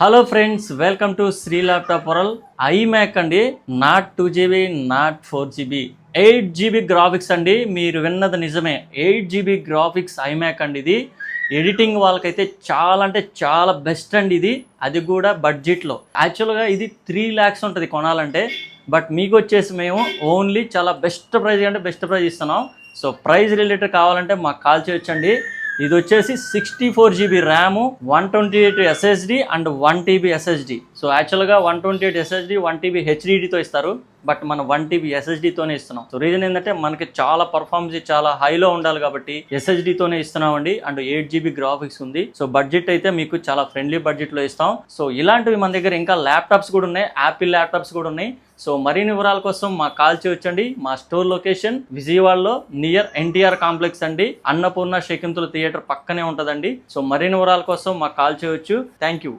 Hello friends, welcome to Shri laptop world. iMac అండి, not 2GB, not 4GB, 8GB graphics అండి. మీరు విన్నది నిజమే, 8GB గ్రాఫిక్స్ iMac అండి. ఇది ఎడిటింగ్ వాళ్ళకైతే చాలా అంటే చాలా బెస్ట్ అండి. ఇది అది కూడా బడ్జెట్లో. యాక్చువల్గా ఇది 3 lakhs ఉంటుంది కొనాలంటే, బట్ మీకు వచ్చేసి మేము ఓన్లీ చాలా బెస్ట్ ప్రైజ్ అంటే బెస్ట్ ప్రైజ్ ఇస్తున్నాం. సో ప్రైజ్ రిలేటెడ్ కావాలంటే మాకు కాల్ చేయొచ్చండి. ఇది వచ్చేసి 64GB RAM, 128 SSD and 1TB SSD. So యాక్చువల్గా 128 SSD 1TB HDDతో ఇస్తారు, బట్ మనం 1TB SSDతోనే ఇస్తున్నాం. సో రీజన్ ఏంటంటే మనకి చాలా పర్ఫార్మెన్స్ చాలా హైలో ఉండాలి కాబట్టి SSDతోనే ఇస్తున్నామండి. అండ్ 8GB గ్రాఫిక్స్ ఉంది. సో బడ్జెట్ అయితే మీకు చాలా ఫ్రెండ్లీ బడ్జెట్లో ఇస్తాం. సో ఇలాంటివి మన దగ్గర ఇంకా ల్యాప్టాప్స్ కూడా ఉన్నాయి, యాపిల్ ల్యాప్టాప్స్ కూడా ఉన్నాయి. సో మరిన్ని వివరాల కోసం మాకు కాల్ చేయొచ్చండి. మా స్టోర్ లొకేషన్ విజయవాడలో నియర్ ఎన్టీఆర్ కాంప్లెక్స్ అండి. అన్నపూర్ణ శకుంతల థియేటర్ పక్కనే ఉంటుందండి. సో మరిన్ని వివరాల కోసం మాకు కాల్ చేయొచ్చు. Thank you.